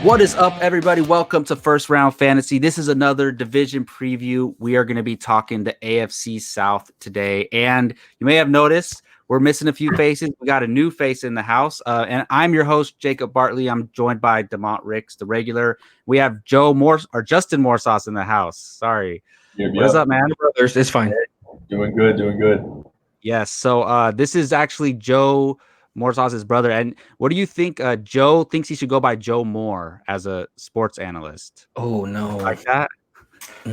What is up, everybody? Welcome to First Round Fantasy. This is another division preview. We are going to be talking the AFC South today. And you may have noticed we're missing a few faces. We got a new face in the house. And I'm your host, Jacob Bartley. I'm joined by Demont Rix, the regular. We have Justin Mohrsaz in the house. Sorry. What is up, man? Brothers, it's fine. Doing good. Yes. So this is actually Joe Mohrsaz's brother. And what do you think? Joe thinks he should go by Joe Moore as a sports analyst. Oh, no. Like that? I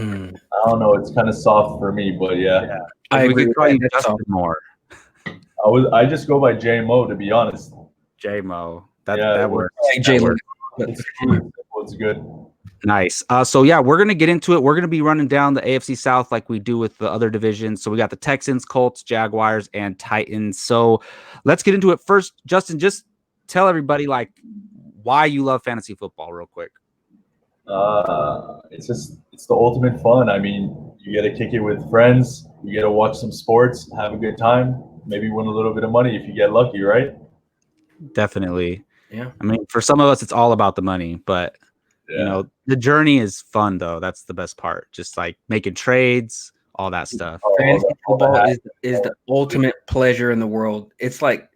don't know. It's kind of soft for me, but yeah. I agree with call you that. Justin Moore. I just go by J-Mo, to be honest. J-Mo. That works. Like Jalen. It's good. Nice. So yeah, we're gonna get into it. We're gonna be running down the AFC South like we do with the other divisions. So we got the Texans, Colts, Jaguars, and Titans. So let's get into it first. Justin, just tell everybody like why you love fantasy football, real quick. It's the ultimate fun. I mean, you get to kick it with friends. You get to watch some sports, have a good time, maybe win a little bit of money if you get lucky, right? Definitely. Yeah. I mean, for some of us, it's all about the money, but you know, the journey is fun though. That's the best part. Just like making trades, all that stuff. Fantasy football is the ultimate pleasure in the world. It's like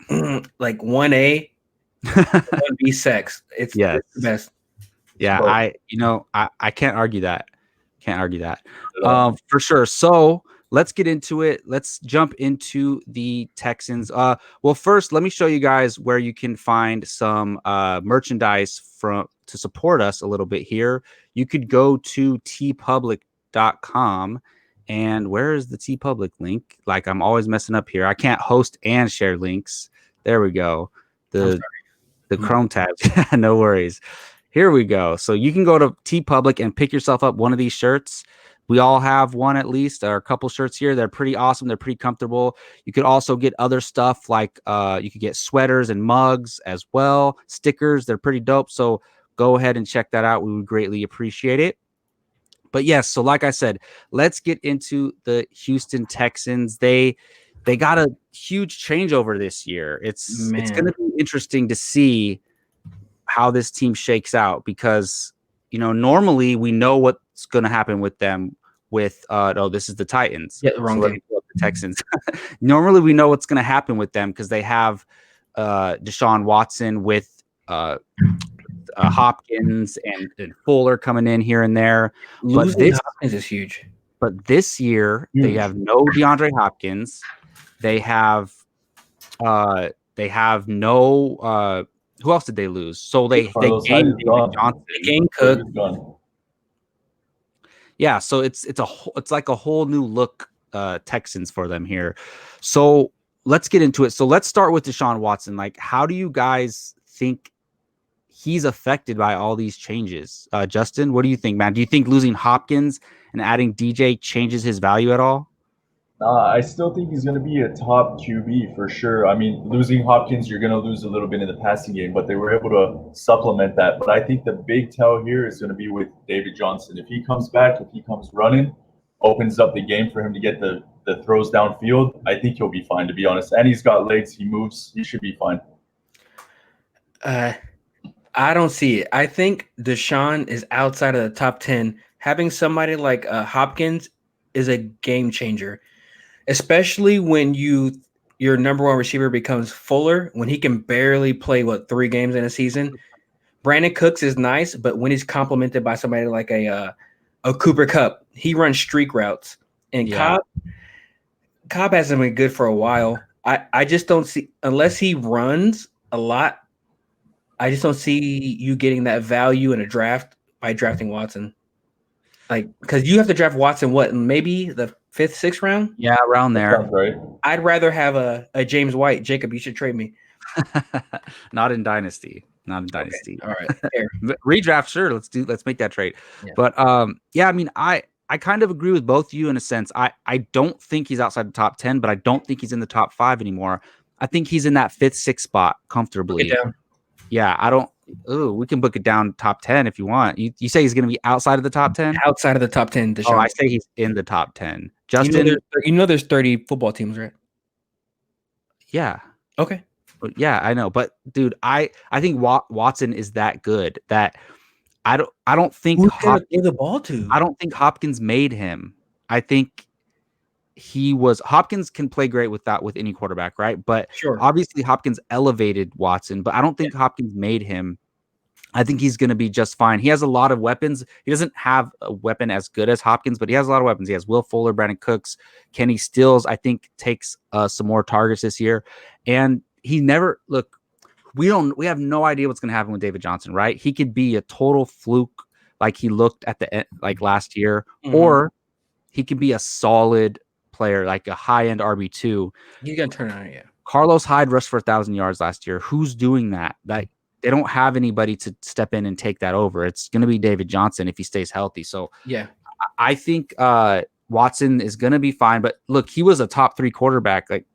1A, 1B sex. It's the best. Yeah, I can't argue that. For sure. So let's get into it. Let's jump into the Texans. Well, first, let me show you guys where you can find some merchandise to support us a little bit here. You could go to tpublic.com. And where is the TeePublic link? Like, I'm always messing up here. I can't host and share links. There we go. The Chrome tabs. No worries. Here we go. So you can go to TeePublic and pick yourself up one of these shirts. We all have one at least, or a couple shirts here. They're pretty awesome. They're pretty comfortable. You could also get other stuff like you could get sweaters and mugs as well. Stickers. They're pretty dope. So go ahead and check that out. We would greatly appreciate it. But yes, so like I said, let's get into the Houston Texans. They got a huge changeover this year. It's going to be interesting to see how this team shakes out because, you know, normally we know what's going to happen with them with this is the Titans. Yeah, wrong game. The Texans. Normally we know what's going to happen with them because they have Deshaun Watson with Hopkins and Fuller coming in here and there. Losing Hopkins is huge. But this year they have no DeAndre Hopkins. They have no who else did they lose? So they gained Johnson. They gained Cook. Yeah, so it's like a whole new look Texans for them here. So let's get into it. So let's start with Deshaun Watson. Like, how do you guys think he's affected by all these changes? Justin, what do you think, man? Do you think losing Hopkins and adding DJ changes his value at all? I still think he's going to be a top QB for sure. I mean, losing Hopkins, you're going to lose a little bit in the passing game, but they were able to supplement that. But I think the big tell here is going to be with David Johnson. If he comes back, if he comes running, opens up the game for him to get the throws downfield, I think he'll be fine, to be honest. And he's got legs. He moves. He should be fine. I don't see it. I think Deshaun is outside of the top 10. Having somebody like Hopkins is a game changer, especially when your number one receiver becomes Fuller, when he can barely play, 3 games in a season. Brandon Cooks is nice, but when he's complemented by somebody like a Cooper Kupp, he runs streak routes. And Cobb hasn't been good for a while. I just don't see, unless he runs a lot, I just don't see you getting that value in a draft by drafting Watson. Like, because you have to draft Watson, maybe the 5th, 6th round? Yeah, around there. Right. I'd rather have a James White. Jacob, you should trade me. Not in Dynasty. Okay. All right. Redraft, sure. Let's make that trade. Yeah. But I mean, I kind of agree with both of you in a sense. I don't think he's outside the top 10, but I don't think he's in the top 5 anymore. I think he's in that 5th, 6th spot comfortably. Yeah, I don't. Ooh, we can book it down top 10 if you want. You say he's going to be outside of the top 10? Outside of the top 10. Oh, I say he's in the top 10. Justin, you know there's 30 football teams, right? Yeah. Okay. Yeah, I know, but dude, I think Watson is that good that I don't think Who's gonna throw the ball to? I don't think Hopkins made him. I think Hopkins can play great with any quarterback, right? But Sure. obviously Hopkins elevated Watson, but I don't think Hopkins made him. I think he's going to be just fine. He has a lot of weapons. He doesn't have a weapon as good as Hopkins, but he has a lot of weapons. He has Will Fuller, Brandon Cooks, Kenny Stills, I think takes some more targets this year. And he never we have no idea what's going to happen with David Johnson, right? He could be a total fluke like he looked at the end, like last year, or he could be a solid player, like a high-end RB2. He's going to turn on it, yeah. Carlos Hyde rushed for 1,000 yards last year. Who's doing that? Like, they don't have anybody to step in and take that over. It's going to be David Johnson if he stays healthy. So yeah, I think Watson is going to be fine. But look, he was a top 3 quarterback, like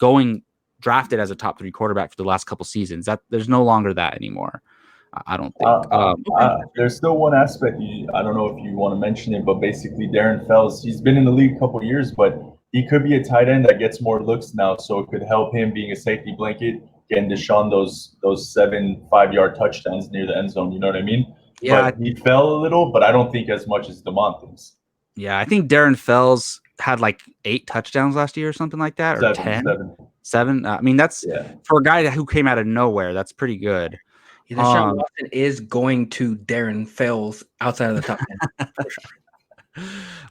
drafted as a top 3 quarterback for the last couple seasons. That there's no longer that anymore. I don't think. There's still one aspect. I don't know if you want to mention it, but basically Darren Fells, he's been in the league a couple of years, but he could be a tight end that gets more looks now. So it could help him being a safety blanket, getting Deshaun those 7 5-yard touchdowns near the end zone. You know what I mean? Yeah, but he fell a little, but I don't think as much as Demont is. Yeah, I think Darren Fells had like 8 touchdowns last year or something like that, or 7. I mean, that's for a guy who came out of nowhere. That's pretty good. Deshaun Watson is going to Darren Fells outside of the top 10. For sure.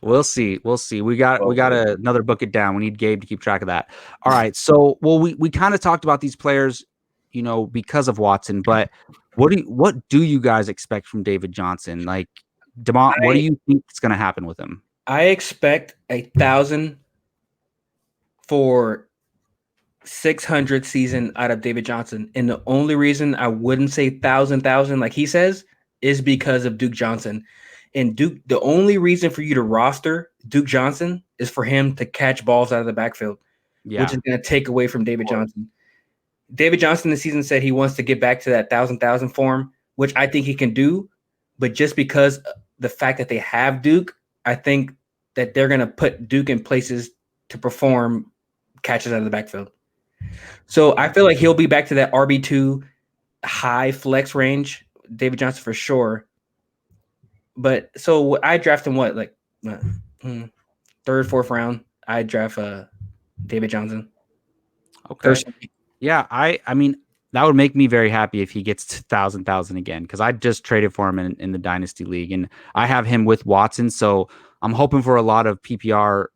We'll see. We got another book it down. We need Gabe to keep track of that. All right. So, we kind of talked about these players, because of Watson, but what do you guys expect from David Johnson? Like, Demont, what do you think is going to happen with him? I expect 1,000 for 600 season out of David Johnson. And the only reason I wouldn't say 1,000 like he says is because of Duke Johnson. And the only reason for you to roster Duke Johnson is for him to catch balls out of the backfield, which is going to take away from David Johnson. David Johnson this season said he wants to get back to that 1,000 form, which I think he can do. But just because the fact that they have Duke, I think that they're going to put Duke in places to perform catches out of the backfield. So I feel like he'll be back to that RB2 high flex range, David Johnson for sure. But so I draft him third, fourth round. I draft David Johnson. Okay. Personally. Yeah, I mean that would make me very happy if he gets to 1,000 again, because I just traded for him in the Dynasty League, and I have him with Watson, so I'm hoping for a lot of PPR,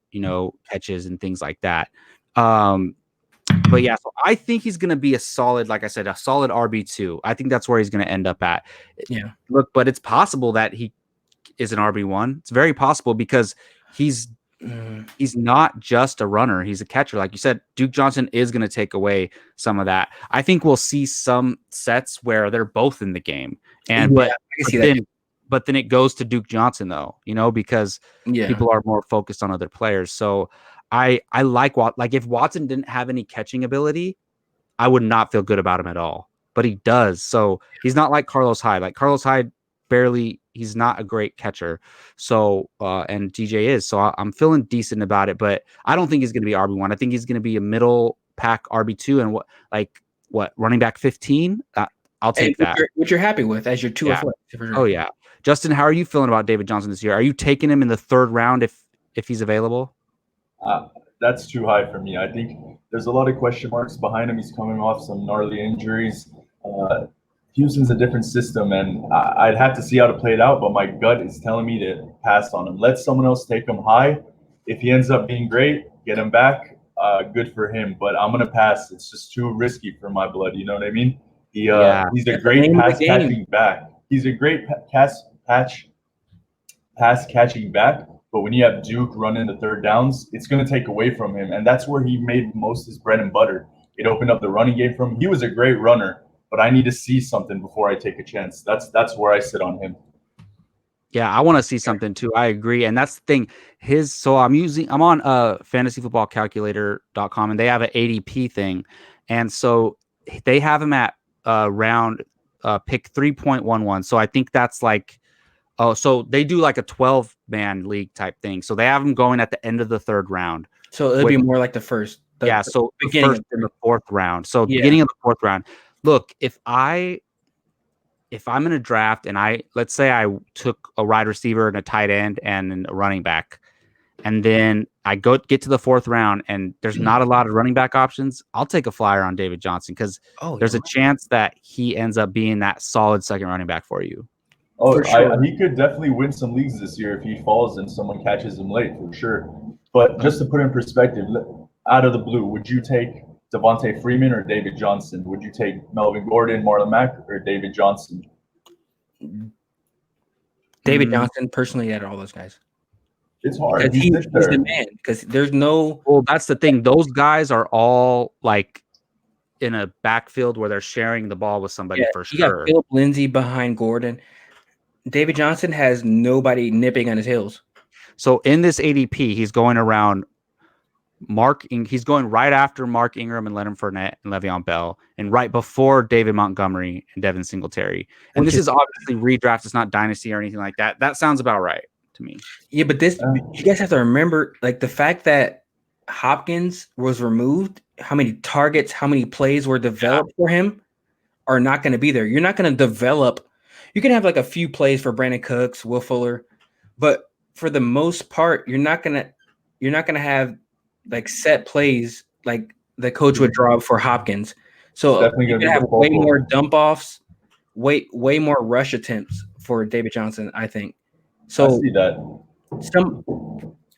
catches and things like that. But yeah, so I think he's going to be a solid, like I said, a solid RB2. I think that's where he's going to end up at. Yeah. Look, but it's possible that he is an RB1. It's very possible because he's not just a runner. He's a catcher. Like you said, Duke Johnson is going to take away some of that. I think we'll see some sets where they're both in the game. But then it goes to Duke Johnson though, because people are more focused on other players. So I like if Watson didn't have any catching ability, I would not feel good about him at all. But he does. So he's not like Carlos Hyde. Like Carlos Hyde he's not a great catcher. So and DJ is. So I'm feeling decent about it, but I don't think he's going to be RB1. I think he's going to be a middle pack RB2 and what running back 15. I'll take that. Which you're happy with as your 2 or 4. Oh yeah. Justin, how are you feeling about David Johnson this year? Are you taking him in the 3rd round if he's available? That's too high for me. I think there's a lot of question marks behind him. He's coming off some gnarly injuries. Houston's a different system, and I'd have to see how to play it out, but my gut is telling me to pass on him. Let someone else take him high. If he ends up being great, get him back. Good for him, but I'm going to pass. It's just too risky for my blood. You know what I mean? He's a great pass catching back. He's a great pass catching back. But when you have Duke running the 3rd downs, it's going to take away from him. And that's where he made most of his bread and butter. It opened up the running game for him. He was a great runner, but I need to see something before I take a chance. That's where I sit on him. Yeah, I want to see something too. I agree. And that's the thing. I'm on fantasyfootballcalculator.com, and they have an ADP thing. And so they have him at round pick 3.11. So I think that's like, so they do like a 12-man league type thing. So they have him going at the end of the 3rd round. So it'll be more like the first So the beginning first in the fourth round. So Yeah. beginning of the fourth round. Look, if I'm in a draft and let's say I took a wide receiver and a tight end and a running back, and then I get to the fourth round and there's not a lot of running back options, I'll take a flyer on David Johnson because there's a chance that he ends up being that solid second running back for you. Oh, For sure. he could definitely win some leagues this year if he falls and someone catches him late, for sure. But just to put in perspective, out of the blue, would you take Devontae Freeman or David Johnson? Would you take Melvin Gordon, Marlon Mack, or David Johnson? David Johnson, personally, out of all those guys. It's hard. Because he's the man. Because there's no. Well, that's the thing. Those guys are all like in a backfield where they're sharing the ball with somebody for sure. You got Philip Lindsay behind Gordon. David Johnson has nobody nipping on his heels. So in this ADP, he's going around he's going right after Mark Ingram and Leonard Fournette and Le'Veon Bell, and right before David Montgomery and Devin Singletary. And this is obviously redraft. It's not dynasty or anything like that. That sounds about right to me. Yeah, but you guys have to remember, like, the fact that Hopkins was removed, how many targets, how many plays were developed for him are not going to be there. You're not going to develop. You can have like a few plays for Brandon Cooks, Will Fuller, but for the most part, you're not going to have like set plays like the coach would draw for Hopkins. So you're going to have way more dump offs, way more rush attempts for David Johnson, I think. So I see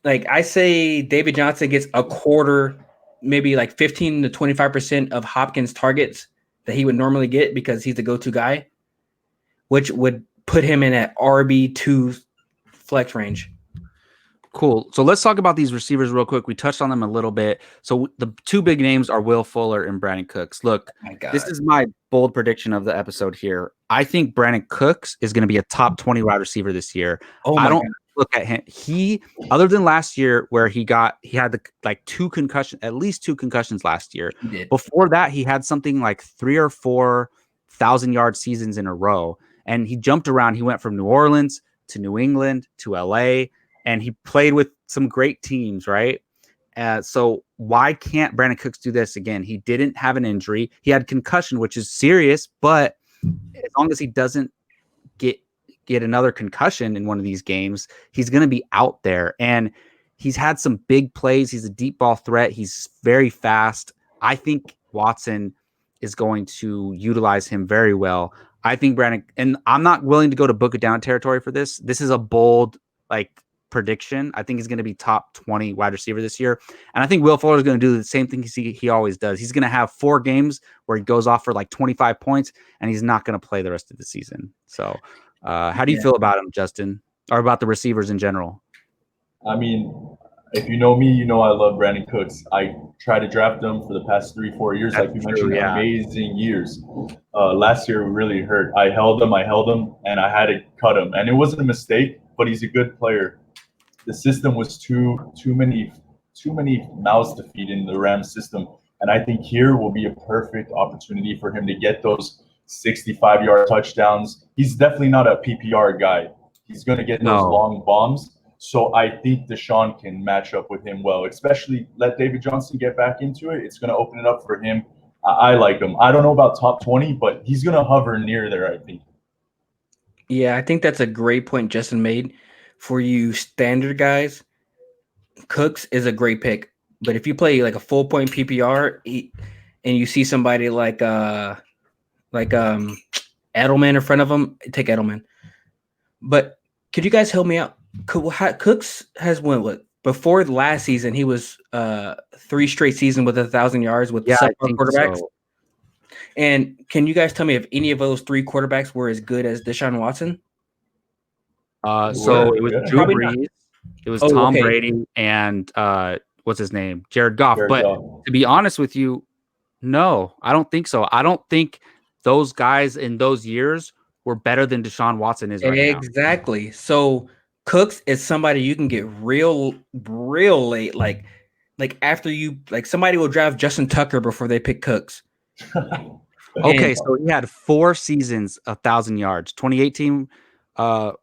that. I say David Johnson gets a quarter, maybe like 15 to 25% of Hopkins targets that he would normally get because he's the go-to guy, which would put him in at RB2 flex range. Cool. So let's talk about these receivers real quick. We touched on them a little bit. So the two big names are Will Fuller and Brandon Cooks. Look, this is my bold prediction of the episode here. I think Brandon Cooks is going to be a top 20 wide receiver this year. I don't look at him. Other than last year where he had at least two concussions last year. Before that, he had something like 3 or 4 1,000-yard seasons in a row. And he jumped around. He went from New Orleans to New England to LA. And he played with some great teams, right? So why can't Brandon Cooks do this again? He didn't have an injury. He had concussion, which is serious, but as long as he doesn't get another concussion in one of these games, he's going to be out there. And he's had some big plays. He's a deep ball threat. He's very fast. I think Watson is going to utilize him very well. I think Brandon, and I'm not willing to go to book it down territory for this. This is a bold, prediction. I think he's going to be top 20 wide receiver this year. And I think Will Fuller is going to do the same thing he always does. He's going to have 4 games where he goes off for 25 points and he's not going to play the rest of the season. So how do you feel about him, Justin, or about the receivers in general? I mean, if you know me, you know I love Brandon Cooks. I try to draft him for the past 3-4 years. Like you mentioned, amazing years. Last year really hurt. I held him, and I had to cut him. And it wasn't a mistake, but he's a good player. The system was too many mouths to feed in the Rams system. And I think here will be a perfect opportunity for him to get those 65-yard touchdowns. He's definitely not a PPR guy. He's going to get those long bombs. So I think Deshaun can match up with him well, especially let David Johnson get back into it. It's going to open it up for him. I like him. I don't know about top 20, but he's going to hover near there, I think. Yeah, I think that's a great point Justin made. For you standard guys, Cooks is a great pick. But if you play a full point PPR and you see somebody like Edelman in front of him, take Edelman. But could you guys help me out? Cooks has won what? Before the last season, he was 3 straight seasons with 1,000 yards with quarterbacks. So. And can you guys tell me if any of those 3 quarterbacks were as good as Deshaun Watson? So it was Drew Brees, it was Tom Brady, and what's his name? Jared Goff. To be honest with you, no, I don't think so. I don't think those guys in those years were better than Deshaun Watson is right now. Exactly. So Cooks is somebody you can get real late, like after you somebody will draft Justin Tucker before they pick Cooks. Okay, so he had 4 seasons, 1,000 yards. 2018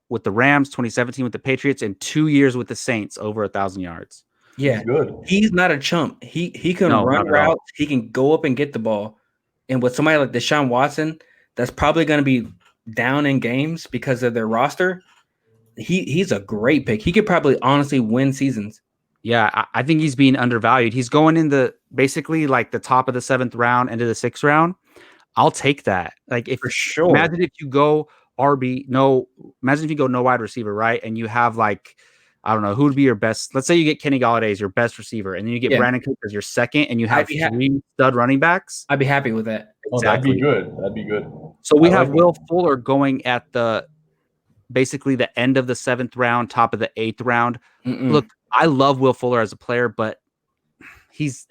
with the Rams, 2017 with the Patriots, and 2 years with the Saints over 1,000 yards. Yeah, He's good. he's not a chump. He can No, run not at all. routes. He can go up and get the ball. And with somebody like Deshaun Watson, that's probably going to be down in games because of their roster. He's a great pick. He could probably honestly win seasons. Yeah, I think he's being undervalued. He's going in the basically like the top of the 7th round, into the 6th round. I'll take that. Like if For sure. imagine if you go imagine if you go no wide receiver, right? And you have like, I don't know, who would be your best? Let's say you get Kenny Golladay as your best receiver, and then you get Brandon Cook as your second, and you have 3 stud running backs. I'd be happy with that. Oh, that'd be good. That'd be good. So we have Will Fuller going at basically the end of the 7th round, top of the 8th round. Look, I love Will Fuller as a player, but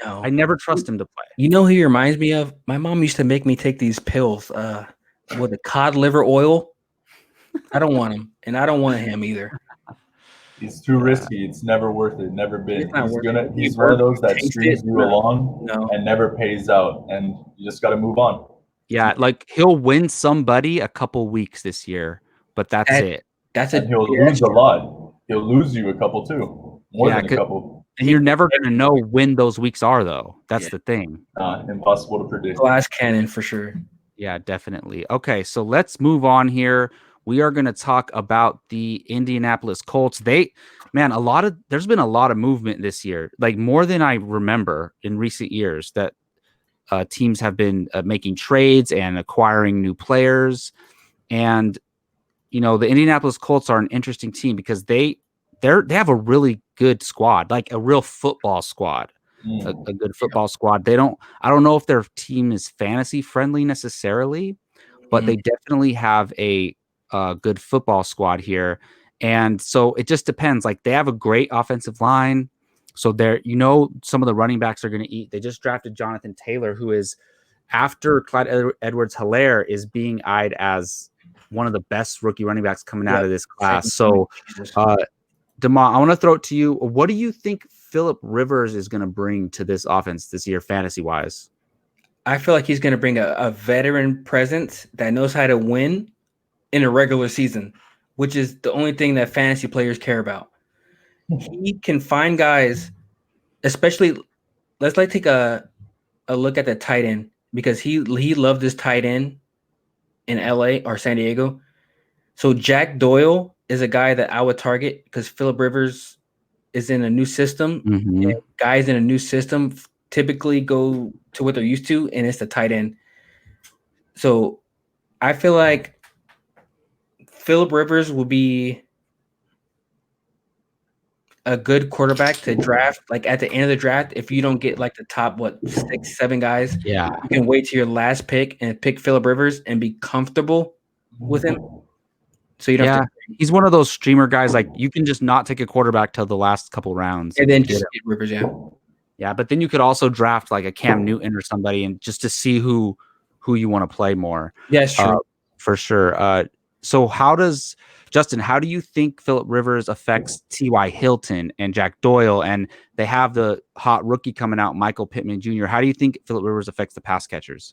I never trust him to play. You know who he reminds me of? My mom used to make me take these pills with the cod liver oil. I don't want him, and I don't want him either. He's too risky. It's never worth it. Never been. He's one of those that strings you along and never pays out, and you just got to move on. Yeah, like he'll win somebody a couple weeks this year, but that's it. He'll lose a lot. He'll lose you a couple too, more than a couple. And you're never going to know when those weeks are, though. That's the thing. Impossible to predict. Glass cannon for sure. Yeah, definitely. Okay, so let's move on here. We are going to talk about the Indianapolis Colts. There's been a lot of movement this year, like more than I remember in recent years, that teams have been making trades and acquiring new players. And, the Indianapolis Colts are an interesting team because they have a really good squad, like a real football squad, a good football squad. I don't know if their team is fantasy friendly necessarily, but they definitely have a good football squad here. And so it just depends. Like they have a great offensive line. So some of the running backs are going to eat. They just drafted Jonathan Taylor, who is, after Clyde Edwards-Helaire, is being eyed as one of the best rookie running backs coming out of this class. So, Demont, I want to throw it to you. What do you think Phillip Rivers is going to bring to this offense this year, fantasy-wise? I feel like he's going to bring a veteran presence that knows how to win in a regular season, which is the only thing that fantasy players care about. He can find guys, especially, let's take a look at the tight end, because he loved this tight end in LA or San Diego. So Jack Doyle is a guy that I would target because Phillip Rivers is in a new system. And guys in a new system typically go to what they're used to, and it's the tight end. So I feel like Phillip Rivers will be a good quarterback to draft, like at the end of the draft. If you don't get like the top 6, 7 guys, you can wait to your last pick and pick Phillip Rivers and be comfortable with him. So you don't have to. He's one of those streamer guys. Like you can just not take a quarterback till the last couple rounds, and then just get Rivers. Yeah, but then you could also draft like a Cam Newton or somebody, and just to see who you want to play more. Yeah, it's true. For sure. So Justin, how do you think Phillip Rivers affects T.Y. Hilton and Jack Doyle? And they have the hot rookie coming out, Michael Pittman Jr. How do you think Phillip Rivers affects the pass catchers?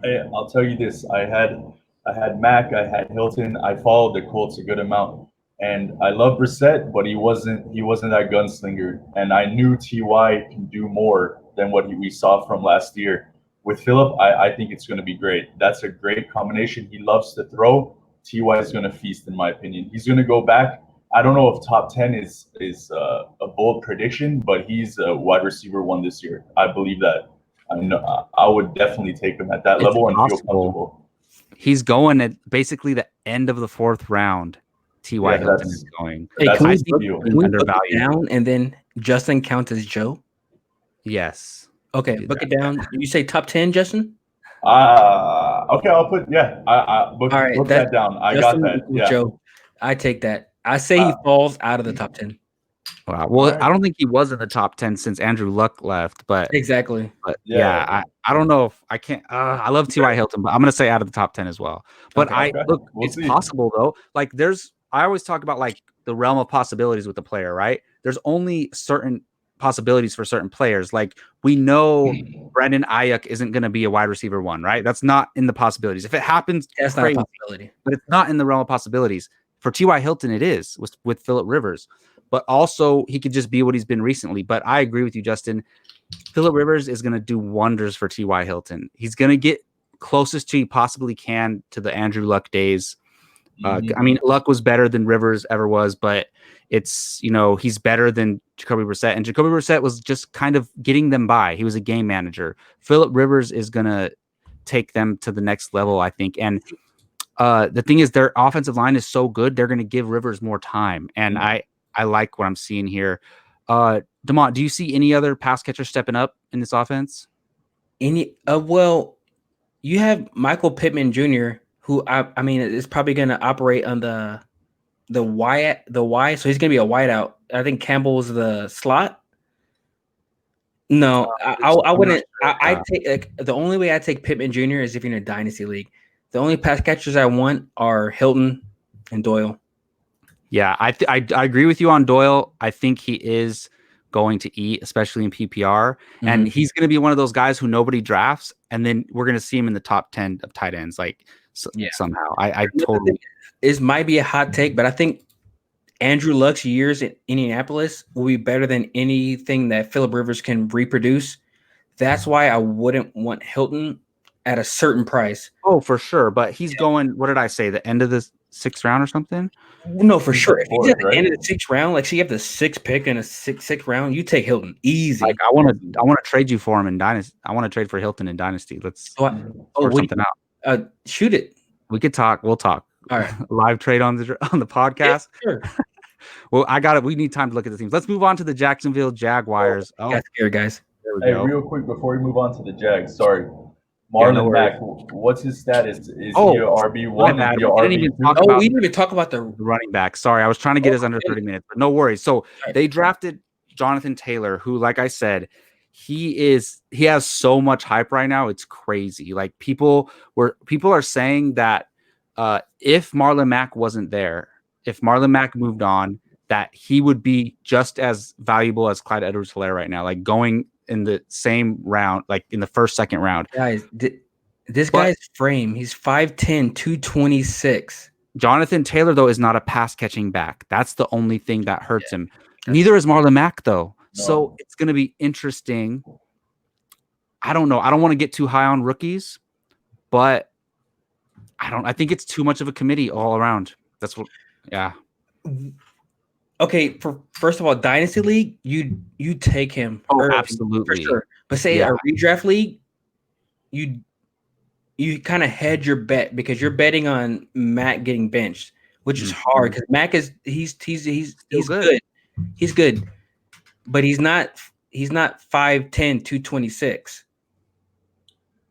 I'll tell you this. I had Mac, I had Hilton. I followed the Colts a good amount. And I love Brissett, but he wasn't that gunslinger. And I knew T.Y. can do more than what we saw from last year. With Phillip, I think it's going to be great. That's a great combination. He loves to throw. T.Y. is going to feast, in my opinion. He's going to go back. I don't know if top 10 is a bold prediction, but he's a wide receiver 1 this year. I believe that. I would definitely take him at that level and feel comfortable. He's going at basically the end of the 4th round. T.Y. Hilton is going. Hey, can we book it down and then Justin count as Joe? Yes. Okay, book it down. You say top 10, Justin? Okay, I'll put book that down. I got that. Yeah. Joe, I take that. I say he falls out of the top 10. Wow. Well, I don't think he was in the top 10 since Andrew Luck left, but exactly. But I don't know if I can't. I love T.Y. Hilton, but I'm going to say out of the top 10 as well. But it's possible though. Like I always talk about like the realm of possibilities with the player, right? There's only certain possibilities for certain players. Like we know Brandon Ayuk isn't going to be a wide receiver 1, right? That's not in the possibilities. If it happens, that's not a possibility. But it's not in the realm of possibilities. For T.Y. Hilton, it is with Phillip Rivers. but also he could just be what he's been recently. But I agree with you, Justin. Phillip Rivers is going to do wonders for T.Y. Hilton. He's going to get closest to he possibly can to the Andrew Luck days. I mean, Luck was better than Rivers ever was, but it's, he's better than Jacoby Brissett. And Jacoby Brissett was just kind of getting them by. He was a game manager. Phillip Rivers is going to take them to the next level, I think. And the thing is, their offensive line is so good, they're going to give Rivers more time. And I like what I'm seeing here. Demont, do you see any other pass catchers stepping up in this offense? Well, you have Michael Pittman Jr., who I mean is probably going to operate on the Y, so he's going to be a wideout. I think Campbell's the slot. No, I wouldn't. I take the only way I take Pittman Jr. is if you're in a dynasty league. The only pass catchers I want are Hilton and Doyle. Yeah, I agree with you on Doyle. I think he is going to eat, especially in PPR. And he's going to be one of those guys who nobody drafts. And then we're going to see him in the top 10 of tight ends. Somehow. I totally. This might be a hot take, but I think Andrew Luck's years in Indianapolis will be better than anything that Phillip Rivers can reproduce. That's why I wouldn't want Hilton at a certain price. Oh, for sure. But he's going, what did I say, the end of the 6th round or something? No, for sure. If he's at the end of the 6th round, like, so you have the 6th pick in a sixth round, you take Hilton easy. Like, I want to trade you for him in Dynasty. I want to trade for Hilton in Dynasty. Let's work something out. Shoot it. We could talk. We'll talk. All right. Live trade on the podcast. Yeah, sure. Well, I got it. We need time to look at the teams. Let's move on to the Jacksonville Jaguars. Got scared, guys. Hey, real quick before we move on to the Jags, sorry. Marlon Mack, what's his status? Is he a RB1? We didn't even talk about the running back. Sorry, I was trying to get us under 30 minutes, but no worries. So they drafted Jonathan Taylor, who, like I said, he has so much hype right now. It's crazy. Like people are saying that if Marlon Mack wasn't there, if Marlon Mack moved on, that he would be just as valuable as Clyde Edwards-Helaire right now, like going in the same round, like in the first, second round. Guys, this guy's frame, he's 5'10", 226. Jonathan Taylor, though, is not a pass-catching back. That's the only thing that hurts him. Neither is Marlon Mack, though. No. So it's going to be interesting. I don't know. I don't want to get too high on rookies, but I think it's too much of a committee all around. That's what, yeah. Okay, first of all, Dynasty League, you take him. Oh, absolutely. For sure. But say a redraft league, you kind of hedge your bet because you're betting on Matt getting benched, which is hard because Mac he's good. He's good. But he's not 5'10", 226.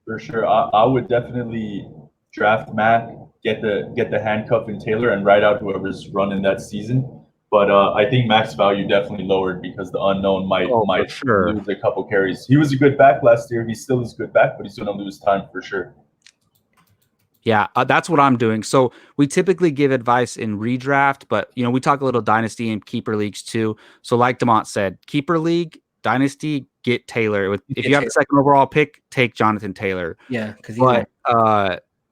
For sure. I would definitely draft Mac, get the handcuff in Taylor and ride out whoever's running that season. But I think Mac's value definitely lowered because the unknown might lose a couple carries. He was a good back last year. He still is a good back, but he's going to lose time for sure. Yeah, that's what I'm doing. So we typically give advice in redraft, but we talk a little dynasty and keeper leagues too. So like Demont said, keeper league, dynasty, get Taylor. If you have the second overall pick, take Jonathan Taylor. Yeah, because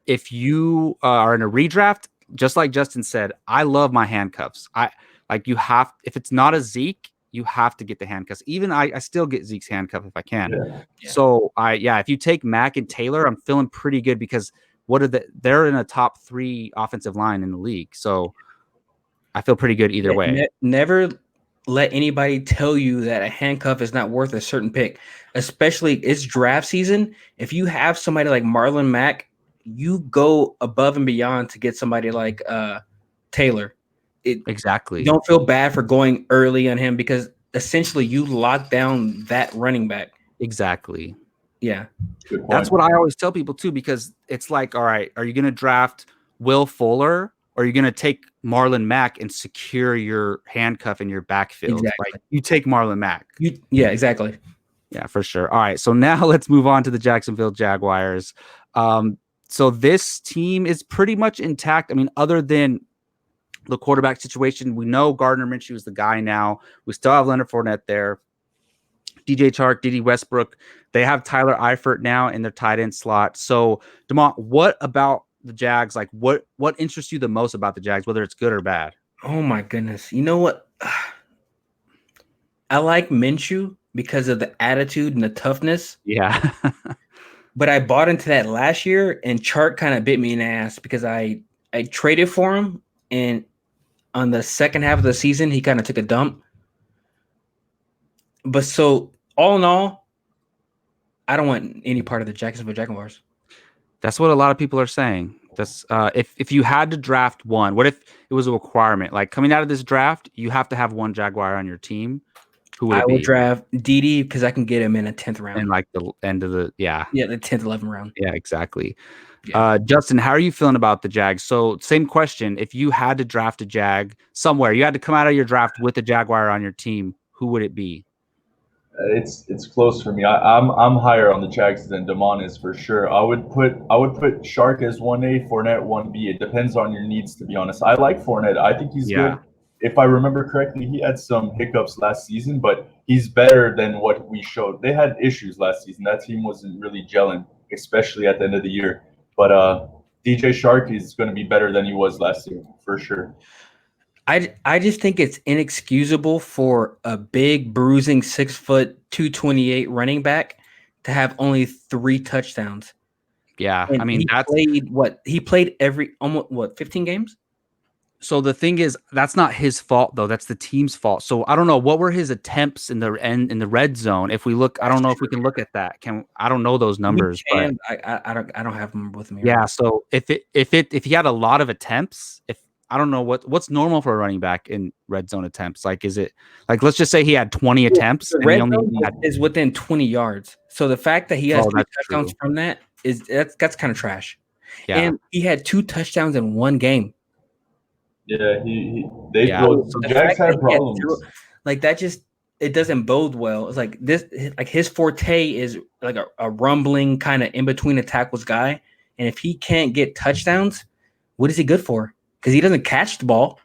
if you are in a redraft, just like Justin said, I love my handcuffs. If it's not a Zeke, you have to get the handcuffs. Even I still get Zeke's handcuff if I can. Yeah. So if you take Mack and Taylor, I'm feeling pretty good because they're in a top 3 offensive line in the league. So I feel pretty good either way. Never let anybody tell you that a handcuff is not worth a certain pick, especially it's draft season. If you have somebody like Marlon Mack, you go above and beyond to get somebody like Taylor. Exactly. You don't feel bad for going early on him because essentially you lock down that running back. Exactly. Yeah. That's what I always tell people too, because it's like, all right, are you going to draft Will Fuller or are you going to take Marlon Mack and secure your handcuff in your backfield? Exactly. Like, you take Marlon Mack. Yeah, exactly. Yeah, for sure. All right. So now let's move on to the Jacksonville Jaguars. So this team is pretty much intact. I mean, other than the quarterback situation, we know Gardner Minshew is the guy now. We still have Leonard Fournette there. DJ Chark, Dede Westbrook. They have Tyler Eifert now in their tight end slot. So, Demont, what about the Jags? Like, what interests you the most about the Jags, whether it's good or bad? Oh, my goodness. You know what? I like Minshew because of the attitude and the toughness. Yeah. But I bought into that last year, and Chark kind of bit me in the ass because I traded for him, and on the second half of the season, he kind of took a dump. But so all in all, I don't want any part of the Jacksonville Jaguars. That's what a lot of people are saying. That's if you had to draft one, what if it was a requirement? Like coming out of this draft, you have to have one Jaguar on your team. Who would I it will be? draft Dede because I can get him in a 10th round. And like the end of the the 10th, 11th round. Yeah, exactly. Yeah. Justin, how are you feeling about the Jags? So same question. If you had to draft a Jag somewhere, you had to come out of your draft with a Jaguar on your team, who would it be? It's close for me. I'm higher on the Jags than Demont is for sure. I would put Shark as 1A, Fournette 1B. It depends on your needs, to be honest. I like Fournette. I think he's good. If I remember correctly, he had some hiccups last season, but he's better than what we showed. They had issues last season. That team wasn't really gelling, especially at the end of the year. But DJ Shark is going to be better than he was last year for sure. I just think it's inexcusable for a big bruising 6', 228 running back to have only 3 touchdowns. Yeah, And I mean he played every almost 15 games. So the thing is, that's not his fault though. That's the team's fault. So I don't know what were his attempts in the red zone. If we look, I don't know if we can look at that. I don't know those numbers, but I don't have them with me. Yeah. Right. So if he had a lot of attempts, if I don't know what's normal for a running back in red zone attempts. Like, is it like, let's just say he had 20 attempts the and red he only zone had is within 20 yards. So the fact that he has 3 touchdowns true. from that that's kind of trash. Yeah. And he had 2 touchdowns in one game. Yeah, the Jags had problems. Like that just it doesn't bode well. It's like this, like his forte is like a rumbling kind of in between the tackles guy. And if he can't get touchdowns, what is he good for? Because he doesn't catch the ball.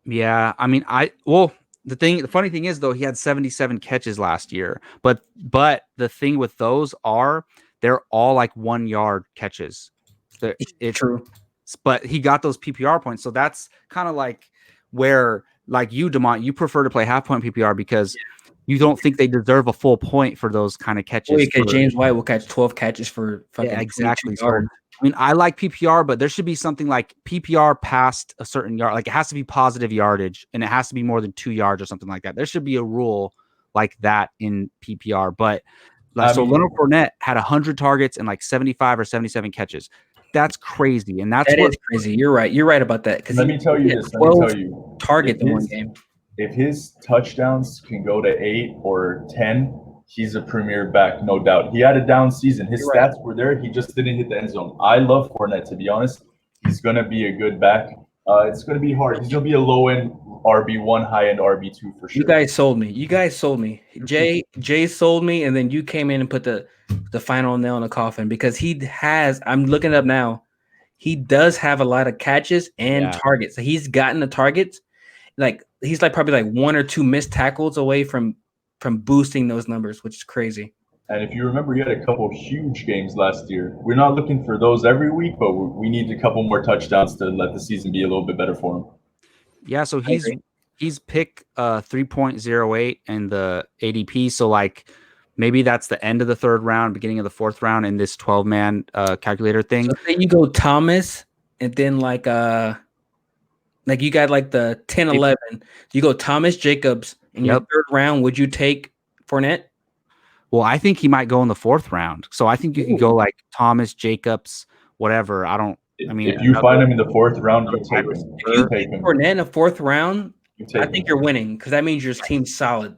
Yeah, I mean, the funny thing is though, he had 77 catches last year, but the thing with those they're all like 1 yard catches. It's true. But he got those PPR points. So that's kind of like where, like you, Demont, you prefer to play half point PPR because you don't think they deserve a full point for those kind of catches. Because James White will catch 12 catches for fucking exactly. yards. I mean, I like PPR, but there should be something like PPR past a certain yard. Like it has to be positive yardage and it has to be more than 2 yards or something like that. There should be a rule like that in PPR. But Leonard Fournette had 100 targets and like 75 or 77 catches. That's crazy, and that is crazy. You're right. You're right about that. Let me tell you this. Let me tell you, target in one game. If his touchdowns can go to 8 or 10, he's a premier back, no doubt. He had a down season. His stats were there. He just didn't hit the end zone. I love Fournette, to be honest. He's going to be a good back. It's going to be hard. He's going to be a low-end RB1, high-end RB2 for sure. You guys sold me. Jay sold me, and then you came in and put the final nail in the coffin because he has – I'm looking it up now. He does have a lot of catches and targets. So he's gotten the targets. Like he's like probably like 1 or 2 missed tackles away from boosting those numbers, which is crazy. And if you remember, he had a couple huge games last year. We're not looking for those every week, but we need a couple more touchdowns to let the season be a little bit better for him. Yeah, so he's pick 3.08 in the ADP. So like maybe that's the end of the 3rd round, beginning of the 4th round in this 12-man calculator thing. So then you go Thomas, and then like you got like the 10, 11. You go Thomas, Jacobs in your 3rd round. Would you take Fournette? Well, I think he might go in the 4th round. So I think you can go like Thomas, Jacobs, whatever. If you find him in the 4th round, you take him. If you take Fournette in the 4th round, I think you're winning because that means your team's solid.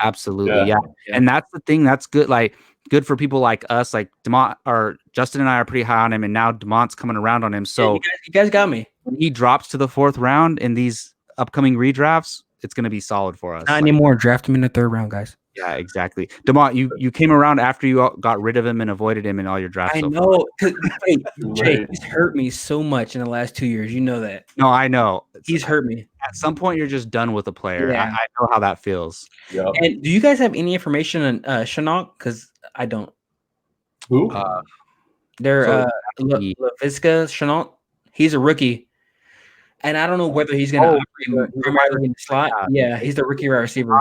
Absolutely, yeah. And that's the thing. That's good. Like good for people like us. Like Demont or Justin and I are pretty high on him, and now Demont's coming around on him. So you guys got me. When he drops to the 4th round in these upcoming redrafts, it's going to be solid for us. Not anymore. Draft him in the 3rd round, guys. Yeah, exactly. Demont, you came around after you got rid of him and avoided him in all your drafts. I know. Jay, he's hurt me so much in the last 2 years. You know that. No, I know. He's hurt me. At some point, you're just done with a player. Yeah. I know how that feels. Yeah. And do you guys have any information on Chenault? Because I don't. Who? They're Laviska Chenault. He's a rookie. and I don't know whether he's going to operate he's a primarily in the slot. Yeah, they- he's the rookie wide receiver.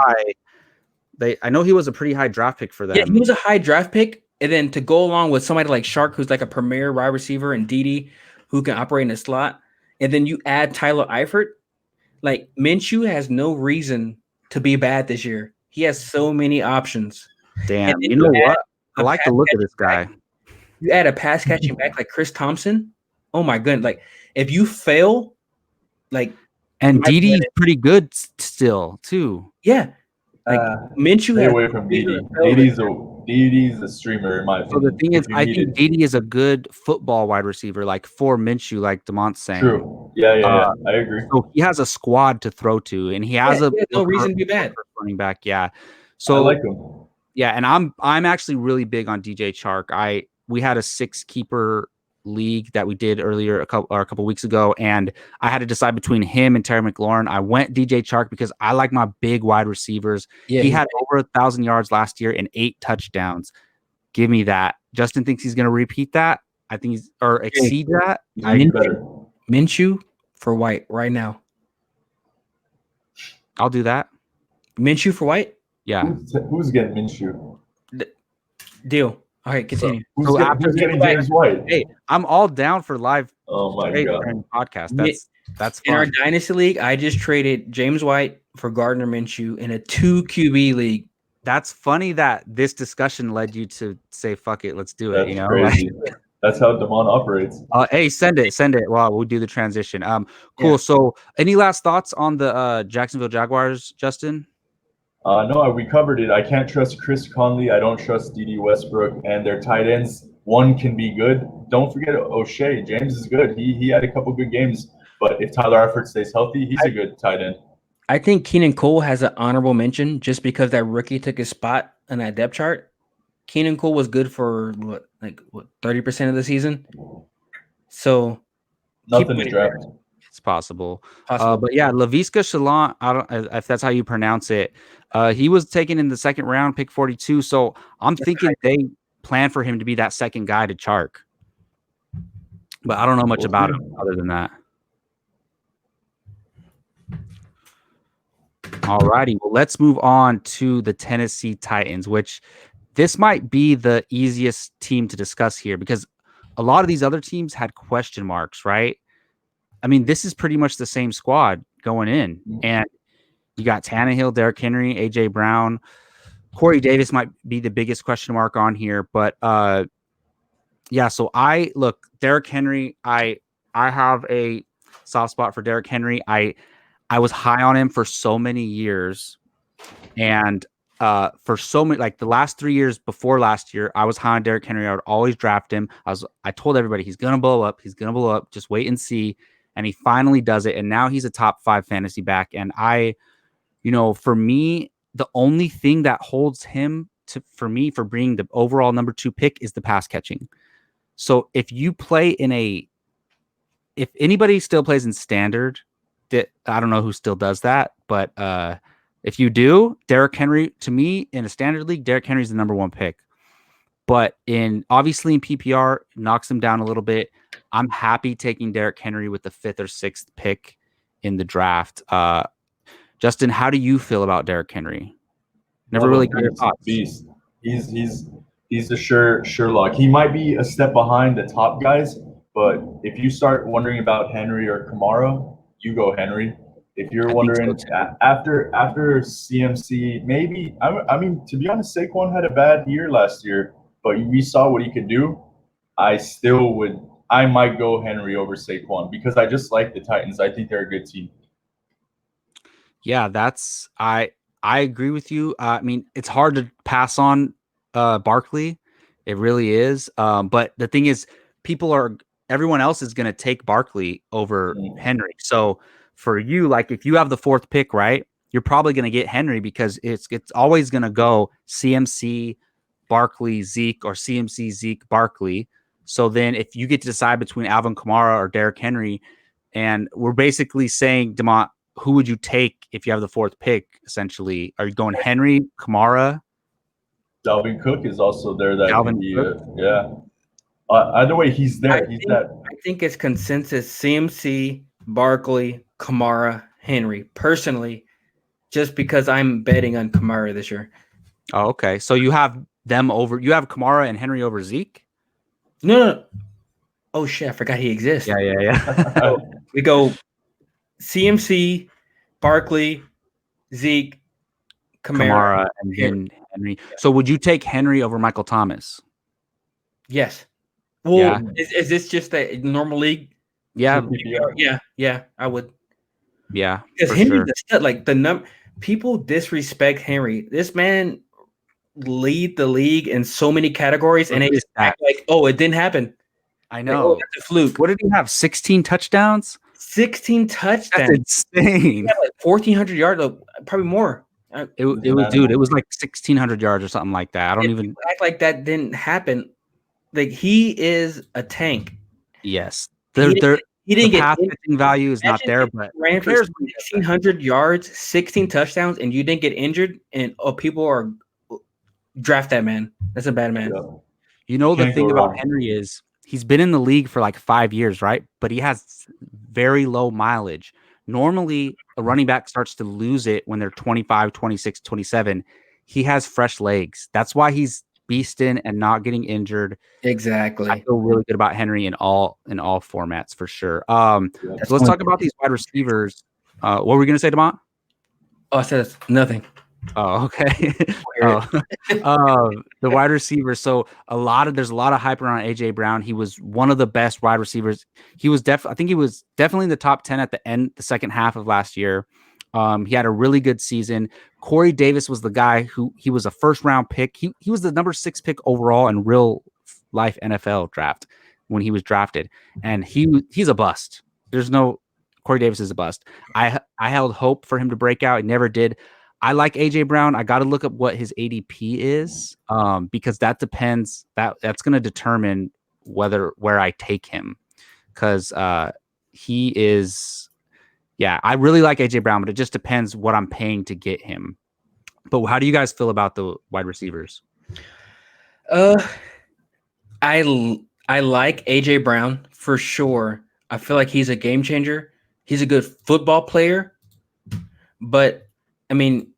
I know he was a pretty high draft pick for Yeah, them. he was a high draft pick, and then to go along with somebody like Shark, who's like a premier wide receiver, and Dede, who can operate in the slot, and then you add Tyler Eifert. Like Minshew has no reason to be bad this year. He has so many options. Damn, And then you know what? I a like the pass look of this catching guy. You add a pass catching back like Chris Thompson. Oh my goodness! Like if you fail, like And Mike Dede's Lennon- pretty good still too. yeah, like Minshew Stay has away from bigger Dede. failure. Dede's a streamer in my So opinion. the thing is, if you I need think it. Dede is a good football wide receiver, like for Minshew, like Demont's saying. True. Yeah. I agree. So he has a squad to throw to, and he has He has no reason to be bad. running back. Yeah. I So like him. yeah, and I'm actually really big on DJ Chark. We had a 6-keeper league that we did earlier a couple weeks ago, and I had to decide between him and Terry McLaurin. I went DJ Chark because I like my big wide receivers. Yeah, he had over 1,000 yards last year and 8 touchdowns. Give me that. Justin thinks he's going to repeat that. I think he's or exceed that. Better. Minshew for White right now. I'll do that. Minshew for White. Yeah. Who's getting Minshew? Deal. All right, continue. Who's getting James White? Hey, I'm all down for live Oh my trade god. during the podcast. That's In our fun. dynasty league, I just traded James White for Gardner Minshew in a 2 QB league. That's funny that this discussion led you to say "fuck it, let's do it." That's You know, crazy. That's how Demont operates. hey, send it. Well, we'll do the transition. Cool. Yeah. So, any last thoughts on the Jacksonville Jaguars, Justin? No, we covered it. I can't trust Chris Conley. I don't trust Dede Westbrook and their tight ends. One can be good. Don't forget O'Shea. James is good. He had a couple good games, but if Tyler Eifert stays healthy, he's a good tight end. I think Keenan Cole has an honorable mention just because that rookie took his spot in that depth chart. Keenan Cole was good for 30% of the season. So Nothing to draft. It's possible. Possible. But yeah, Laviska Shalant, I don't if that's how you pronounce it. He was taken in the second round, pick 42. So I'm thinking they plan for him to be that second guy to Chark. But I don't know much about him other than that. All righty. Well, let's move on to the Tennessee Titans, which this might be the easiest team to discuss here because a lot of these other teams had question marks, right? I mean, this is pretty much the same squad going in. And you got Tannehill, Derrick Henry, A.J. Brown. Corey Davis might be the biggest question mark on here. But, yeah, so Derrick Henry, I have a soft spot for Derrick Henry. I was high on him for so many years. And for so many, like the last 3 years before last year, I was high on Derrick Henry. I would always draft him. I told everybody he's going to blow up. He's going to blow up. Just wait and see. And he finally does it. And now he's a top 5 fantasy back. And for me, the only thing that holds him for being the overall number 2 pick is the pass catching. So if you play if anybody still plays in standard, I don't know who still does that, but if you do, Derrick Henry, to me, in a standard league, Derrick Henry is the number 1 pick. But obviously in PPR, knocks him down a little bit. I'm happy taking Derrick Henry with the 5th or 6th pick in the draft. Justin, how do you feel about Derrick Henry? Never really got your thoughts. Beast. He's a sure lock. He might be a step behind the top guys, but if you start wondering about Henry or Kamara, you go Henry. If you're wondering after CMC, maybe I mean to be honest, Saquon had a bad year last year, but we saw what he could do. I might go Henry over Saquon because I just like the Titans. I think they're a good team. Yeah, I agree with you. I mean, it's hard to pass on Barkley. It really is. But the thing is, everyone else is going to take Barkley over Henry. So for you, like if you have the 4th pick, right, you're probably going to get Henry because it's always going to go CMC, Barkley, Zeke, or CMC, Zeke, Barkley. So then if you get to decide between Alvin Kamara or Derrick Henry, and we're basically saying, Demont, who would you take if you have the 4th pick, essentially? Are you going Henry, Kamara? Dalvin Cook is also there. Yeah. Either way, he's there. I think it's consensus CMC, Barkley, Kamara, Henry. Personally, just because I'm betting on Kamara this year. Oh, okay. So you have them over. You have Kamara and Henry over Zeke. No. Oh shit! I forgot he exists. Yeah. We go CMC, Barkley, Zeke, Kamara and then Henry. So would you take Henry over Michael Thomas? Yes. Well, is this just a normal league? Yeah. Yeah, I would. Yeah. Because Henry, like people disrespect Henry. This man lead the league in so many categories, and they just act like, oh, it didn't happen. I know. Like, that's a fluke. What did he have? 16 touchdowns? 16 touchdowns. That's insane. Like 1,400 yards, probably more. It was like 1,600 yards or something like that. I don't even act like that didn't happen. Like, he is a tank. Yes. He didn't get pass catching value is not there, but ran for 1,600 yards, 16 touchdowns, and you didn't get injured, and people are draft that man. That's a bad man. You know, the thing about Henry is he's been in the league for like 5 years, right? But he has very low mileage. Normally, a running back starts to lose it when they're 25, 26, 27. He has fresh legs. That's why he's beasting and not getting injured. Exactly. I feel really good about Henry in all formats for sure. So let's talk about these wide receivers. What were we going to say, Demont? Oh, I said nothing. Oh, okay. The wide receivers. So there's a lot of hype around AJ Brown. He was one of the best wide receivers. He was I think he was definitely in the top 10 at the second half of last year. He had a really good season. Corey Davis was the guy who he was a first round pick. He was the number 6 pick overall in real life NFL draft when he was drafted. And he's a bust. Corey Davis is a bust. I held hope for him to break out. He never did. I like AJ Brown. I got to look up what his ADP is because that depends. That's going to determine where I take him because he is. Yeah, I really like AJ Brown, but it just depends what I'm paying to get him. But how do you guys feel about the wide receivers? I like AJ Brown for sure. I feel like he's a game changer. He's a good football player, but I mean,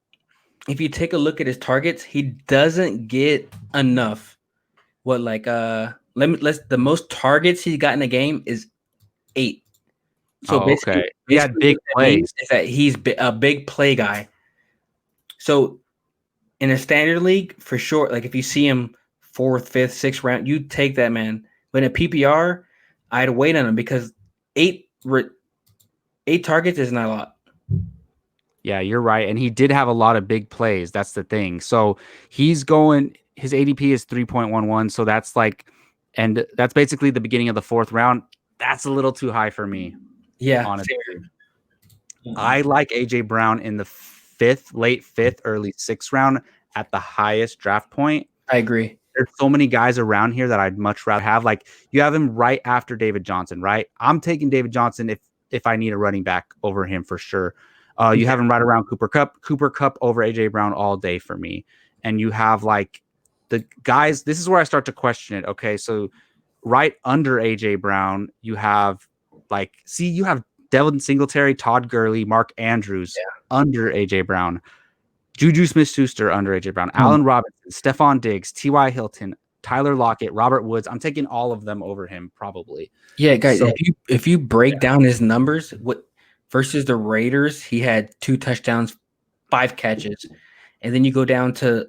if you take a look at his targets, he doesn't get enough. The most targets he's got in a game is 8. So basically, he had big plays. Is that he's a big play guy. So in a standard league, for sure, like if you see him 4th, 5th, 6th round, you take that man. But in a PPR, I'd wait on him because 8 targets is not a lot. Yeah, you're right. And he did have a lot of big plays. That's the thing. So his ADP is 3.11. So that's that's basically the beginning of the 4th round. That's a little too high for me. Yeah. Honestly. I like AJ Brown in the 5th, late 5th, early 6th round at the highest draft point. I agree. There's so many guys around here that I'd much rather have. Like you have him right after David Johnson, right? I'm taking David Johnson if I need a running back over him for sure. You have him right around Cooper Kupp over AJ Brown all day for me. And you have like the guys, this is where I start to question it. Okay. So right under AJ Brown, you have you have Devin Singletary, Todd Gurley, Mark Andrews under AJ Brown, Juju Smith-Schuster under AJ Brown, Allen Robinson, Stephon Diggs, T.Y. Hilton, Tyler Lockett, Robert Woods. I'm taking all of them over him probably. Yeah, guys, so, if you break down his numbers, versus the Raiders, he had 2 touchdowns, 5 catches. And then you go down to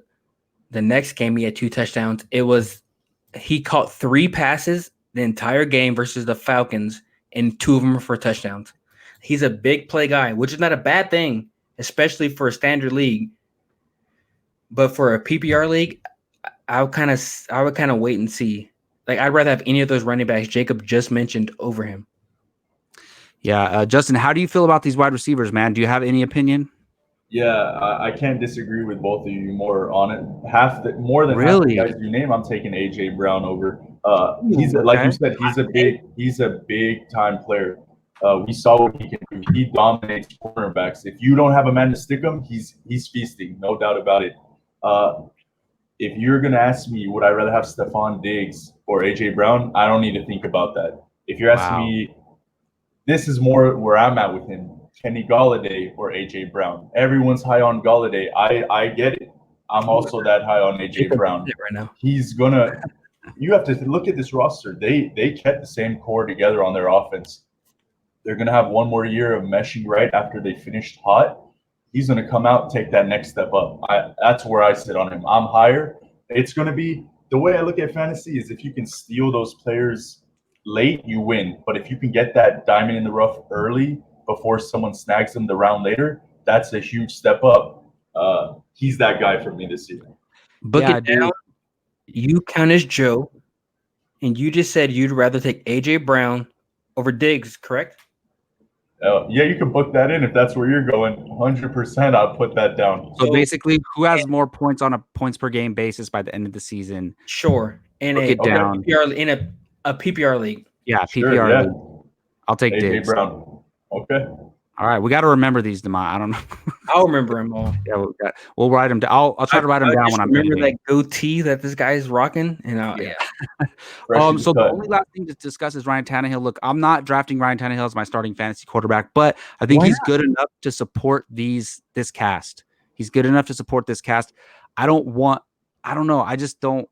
the next game, he had 2 touchdowns. He caught 3 passes the entire game versus the Falcons, and 2 of them were for touchdowns. He's a big play guy, which is not a bad thing, especially for a standard league. But for a PPR league, I would kind of wait and see. Like I'd rather have any of those running backs Jacob just mentioned over him. Yeah, Justin, how do you feel about these wide receivers, man? Do you have any opinion? Yeah, I can't disagree with both of you more on it. More than half the guys you name, I'm taking AJ Brown over. He's like you said, he's a big time player. We saw what he can do. He dominates cornerbacks. If you don't have a man to stick him, he's feasting, no doubt about it. If you're gonna ask me, would I rather have Stephon Diggs or AJ Brown? I don't need to think about that. If you're asking me, this is more where I'm at with him. Kenny Golladay or AJ Brown. Everyone's high on Golladay. I get it. I'm also that high on AJ Brown. Right now. He's gonna. You have to look at this roster. They kept the same core together on their offense. They're gonna have one more year of meshing right after they finished hot. He's gonna come out and take that next step up. That's where I sit on him. I'm higher. It's gonna be the way I look at fantasy is if you can steal those players late, you win. But if you can get that diamond in the rough early before someone snags them the round later, that's a huge step up. He's that guy for me this year. Book it down. You count as Joe, and you just said you'd rather take AJ Brown over Diggs, correct? Yeah, you can book that in if that's where you're going. 100%, I'll put that down. So basically, who has more points on a points per game basis by the end of the season? Sure. In a PPR league. Yeah, Sure, PPR league. I'll take AJ Diggs. Brown. Okay. All right, we got to remember these, Demont. I don't know. I'll remember them all. Yeah, we'll write them down. I'll try to write them down when I'm remember that goatee that this guy's rocking, and so the only last thing to discuss is Ryan Tannehill. Look, I'm not drafting Ryan Tannehill as my starting fantasy quarterback, but I think he's good enough to support this cast. He's good enough to support this cast. I don't know. I just don't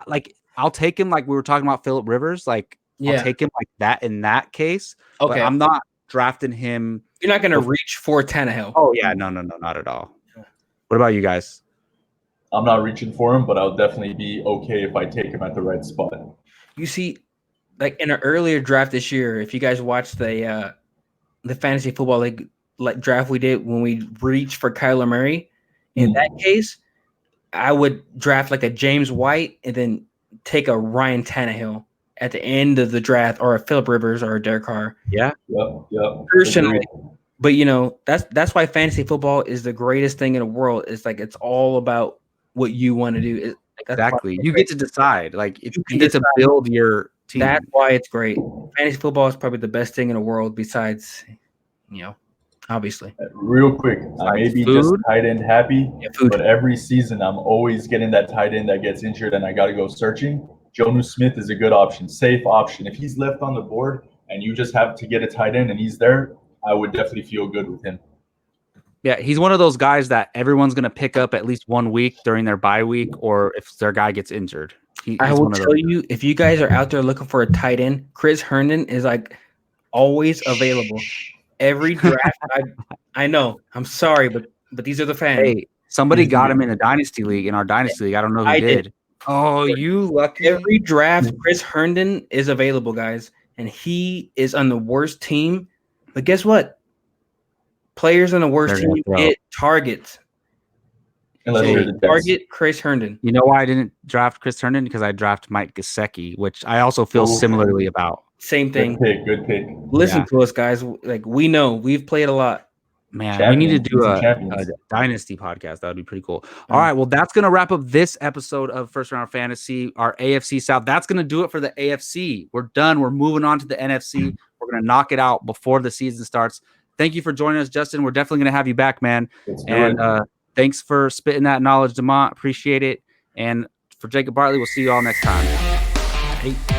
like. I'll take him like we were talking about Phillip Rivers. Like I'll take him like that in that case. Okay, but I'm not drafting him. You're not going to reach for Tannehill. Oh yeah, no, not at all. What about you guys? I'm not reaching for him, but I'll definitely be okay if I take him at the right spot. You see, like in an earlier draft this year, if you guys watched the fantasy football league draft we did when we reached for Kyler Murray, in that case, I would draft like a James White and then take a Ryan Tannehill at the end of the draft, or a Phillip Rivers or a Derek Carr. Yeah. Personally, but that's why fantasy football is the greatest thing in the world. It's like it's all about what you want to do. Exactly. You get to decide. Like if you get to build your team. That's why it's great. Fantasy football is probably the best thing in the world besides, obviously. Real quick, I may be just tight end happy, but every season I'm always getting that tight end that gets injured and I got to go searching. Jonnu Smith is a good option, safe option. If he's left on the board and you just have to get a tight end and he's there, I would definitely feel good with him. Yeah, he's one of those guys that everyone's going to pick up at least 1 week during their bye week or if their guy gets injured. I will tell you, if you guys are out there looking for a tight end, Chris Herndon is like always available. Every draft, I know. I'm sorry, but these are the fans. Hey, somebody got him in a dynasty league, in our dynasty league. I don't know who did. Oh, you lucky. Every draft, Chris Herndon is available, guys, and he is on the worst team. But guess what? Players on the worst team get targets. Target Chris Herndon. You know why I didn't draft Chris Herndon? Because I drafted Mike Gesicki, which I also feel similarly about. Same thing. Good pick. Listen to us, guys. Like we know we've played a lot. Man, we need to do a dynasty podcast. That would be pretty cool. All right, well, that's going to wrap up this episode of First Round Fantasy, our AFC South. That's going to do it for the AFC. We're done. We're moving on to the NFC. We're going to knock it out before the season starts. Thank you for joining us, Justin. We're definitely going to have you back, man. And thanks for spitting that knowledge, Demont. Appreciate it. And for Jacob Bartley, we'll see you all next time. Hey.